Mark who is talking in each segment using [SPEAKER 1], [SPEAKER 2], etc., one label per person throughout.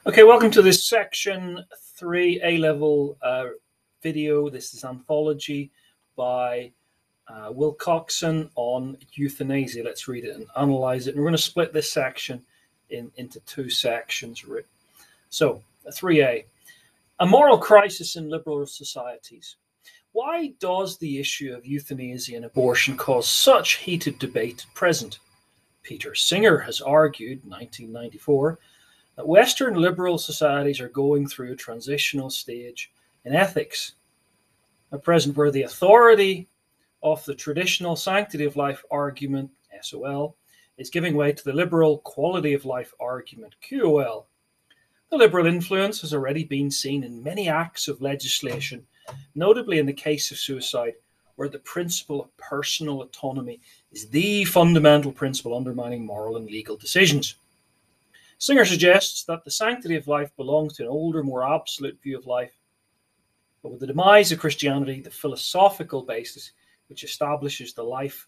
[SPEAKER 1] Okay, welcome to this section 3 A-level video. This is Anthology by Wilcockson on euthanasia. Let's read it and analyze it. And we're going to split this section into two sections. So, 3A, a moral crisis in liberal societies. Why does the issue of euthanasia and abortion cause such heated debate at present? Peter Singer has argued, 1994, that Western liberal societies are going through a transitional stage in ethics, at present where the authority of the traditional sanctity of life argument, SOL, is giving way to the liberal quality of life argument, QOL. The liberal influence has already been seen in many acts of legislation, notably in the case of suicide, where the principle of personal autonomy is the fundamental principle undermining moral and legal decisions. Singer suggests that the sanctity of life belongs to an older, more absolute view of life, but with the demise of Christianity, the philosophical basis which establishes the life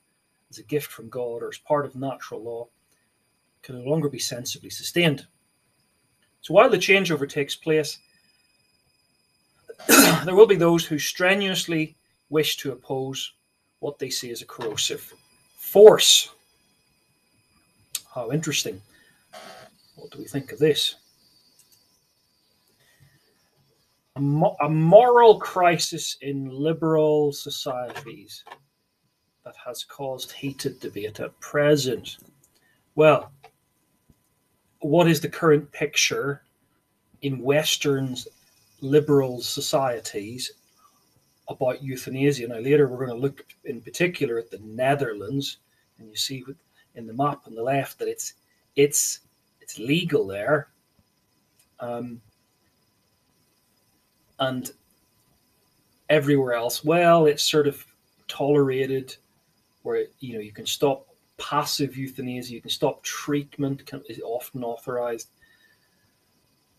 [SPEAKER 1] as a gift from God or as part of natural law can no longer be sensibly sustained. So while the changeover takes place, there will be those who strenuously wish to oppose what they see as a corrosive force. How interesting. What do we think of this? A moral crisis in liberal societies that has caused heated debate at present. Well, what is the current picture in Western liberal societies about euthanasia? Now, later we're going to look in particular at the Netherlands, and you see in the map on the left that it's legal there, and everywhere else, well, it's sort of tolerated, where you can stop passive euthanasia, you can stop treatment, is often authorized.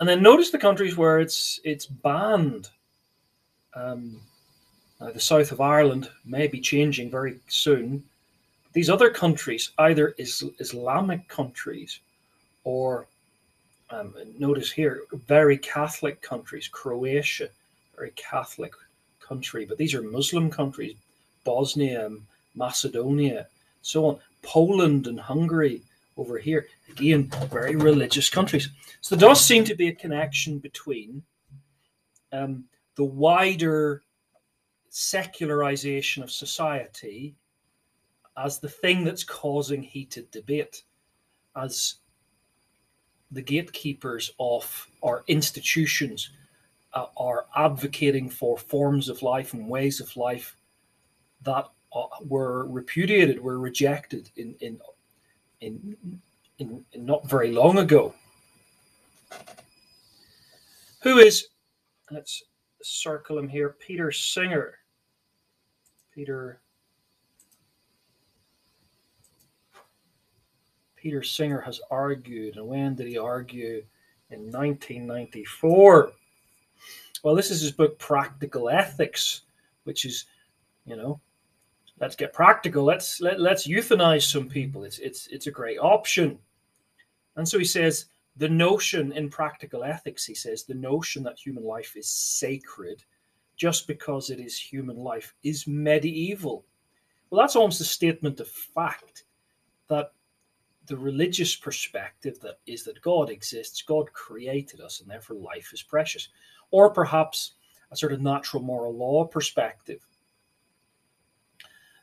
[SPEAKER 1] And then notice the countries where it's banned. Now the south of Ireland may be changing very soon. These other countries, either Islamic countries or notice here, very Catholic countries, Croatia, very Catholic country, but these are Muslim countries, Bosnia, Macedonia, so on. Poland and Hungary over here, again, very religious countries. So there does seem to be a connection between the wider secularization of society as the thing that's causing heated debate, as the gatekeepers of our institutions are advocating for forms of life and ways of life that were repudiated, were rejected in not very long ago. Who is, let's circle him here, Peter Singer. Peter Singer has argued, and when did he argue? In 1994. Well, this is his book, Practical Ethics, which is, let's get practical. Let's euthanize some people. It's a great option. And so he says, the notion in Practical Ethics, he says, the notion that human life is sacred just because it is human life is medieval. Well, that's almost a statement of fact, that the religious perspective that is that God exists, God created us, and therefore life is precious. Or perhaps a sort of natural moral law perspective.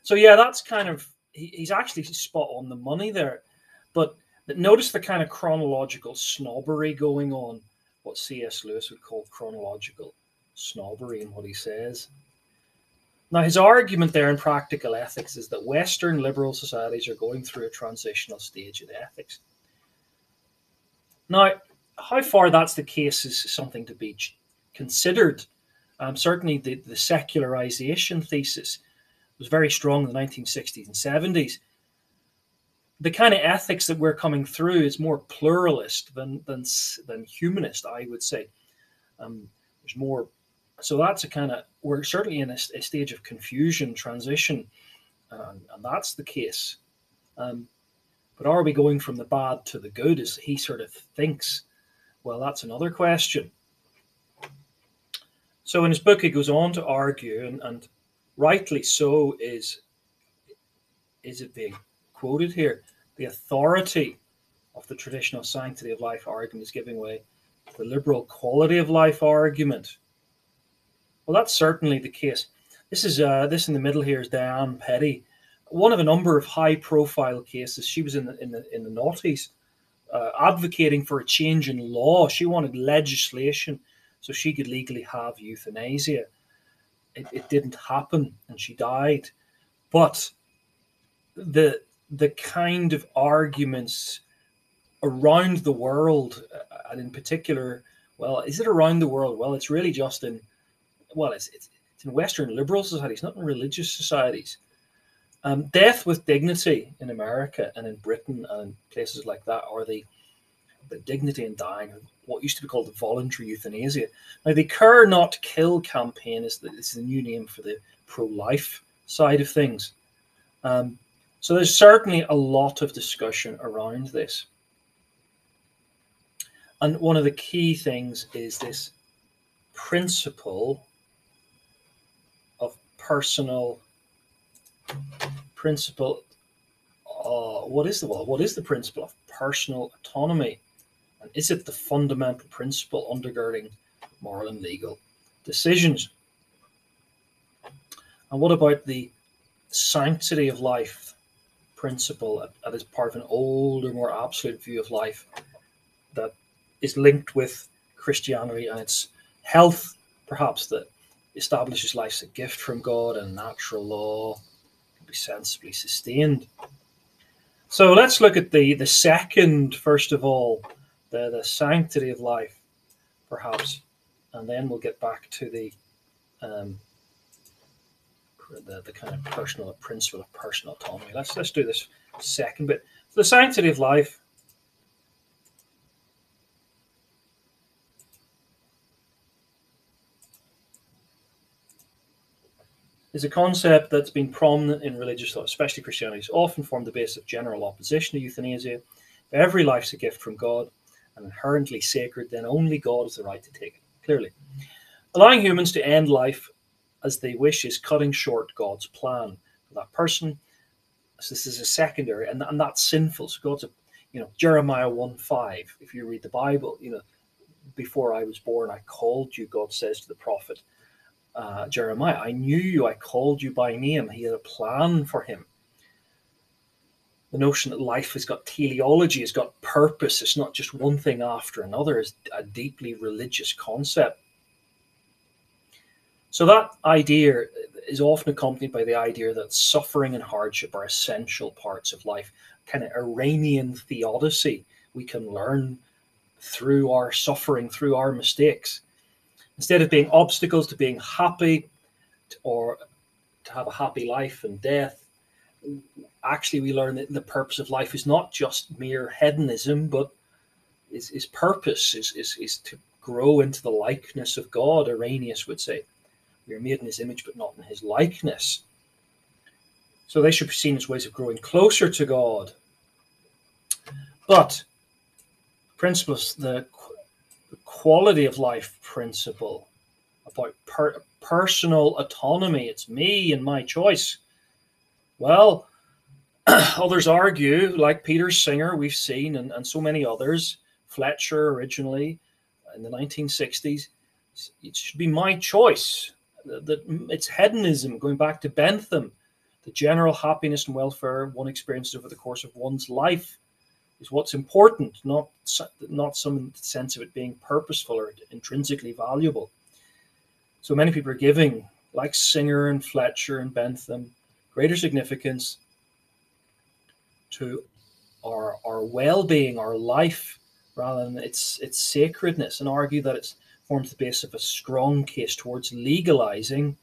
[SPEAKER 1] So yeah, that's kind of, he's actually spot on the money there. But notice the kind of chronological snobbery going on, what C.S. Lewis would call chronological snobbery in what he says. Now, his argument there in Practical Ethics is that Western liberal societies are going through a transitional stage in ethics. Now, how far that's the case is something to be considered. Certainly the secularization thesis was very strong in the 1960s and 70s. The kind of ethics that we're coming through is more pluralist than humanist, I would say. There's more. So that's a kind of, we're certainly in a stage of confusion, transition, and that's the case. But are we going from the bad to the good, as he sort of thinks? Well, that's another question. So in his book, he goes on to argue, and rightly so, is it being quoted here? The authority of the traditional sanctity of life argument is giving way to the liberal quality of life argument. Well, that's certainly the case. This in the middle here is Diane Petty, one of a number of high-profile cases. She was in the noughties, advocating for a change in law. She wanted legislation so she could legally have euthanasia. It didn't happen, and she died. But the kind of arguments around the world, and in particular, well, is it around the world? Well, it's really just in, well, it's in Western liberal societies, not in religious societies. Death with dignity in America and in Britain and places like that, or the dignity in dying, what used to be called the voluntary euthanasia. Now, the Care Not Kill campaign is the new name for the pro-life side of things. So there's certainly a lot of discussion around this. And one of the key things is this principle of what is the principle of personal autonomy? And is it the fundamental principle undergirding moral and legal decisions? And what about the sanctity of life principle that is part of an older, more absolute view of life that is linked with Christianity and its health, perhaps, that establishes life as a gift from God and natural law can be sensibly sustained? So let's look at the second, first of all, the sanctity of life, perhaps, and then we'll get back to the kind of principle of personal autonomy. Let's do this second bit. The sanctity of life is a concept that's been prominent in religious thought, especially Christianity. It's often formed the basis of general opposition to euthanasia. If every life's a gift from God and inherently sacred, then only God has the right to take it, clearly. Allowing humans to end life as they wish is cutting short God's plan for that person. So this is a secondary, and that's sinful. So God's Jeremiah 1:5, if you read the Bible, before I was born, I called you, God says to the prophet Jeremiah. I knew you, I called you by name. He had a plan for him. The notion that life has got teleology, has got purpose, it's not just one thing after another, is a deeply religious concept. So that idea is often accompanied by the idea that suffering and hardship are essential parts of life, kind of Iranian theodicy. We can learn through our suffering, through our mistakes. Instead of being obstacles to being happy or to have a happy life and death, actually we learn that the purpose of life is not just mere hedonism, but is purpose, is to grow into the likeness of God, Irenaeus would say. We are made in his image, but not in his likeness. So they should be seen as ways of growing closer to God. But principles, the quality of life principle about personal autonomy, it's me and my choice. Well, others argue, like Peter Singer, we've seen, and so many others, Fletcher originally in the 1960s, it should be my choice. It's hedonism, going back to Bentham. The general happiness and welfare one experiences over the course of one's life is what's important, not some sense of it being purposeful or intrinsically valuable. So many people are giving, like Singer and Fletcher and Bentham, greater significance to our well-being, our life, rather than its sacredness, and argue that it forms the basis of a strong case towards legalizing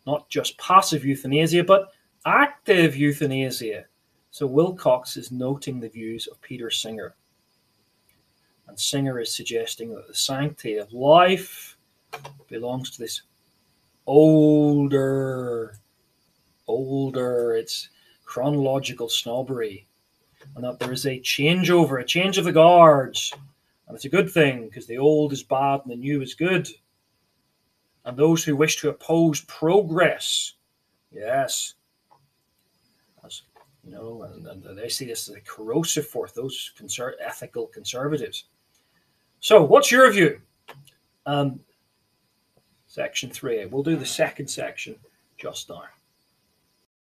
[SPEAKER 1] not just passive euthanasia, but active euthanasia. So Wilcox is noting the views of Peter Singer. And Singer is suggesting that the sanctity of life belongs to this older, it's chronological snobbery, and that there is a changeover, a change of the guards, And it's a good thing, because the old is bad and the new is good. And those who wish to oppose progress, yes, as you know, and they see this as a corrosive force, those ethical conservatives. So, what's your view? Section 3. We'll do the second section just now.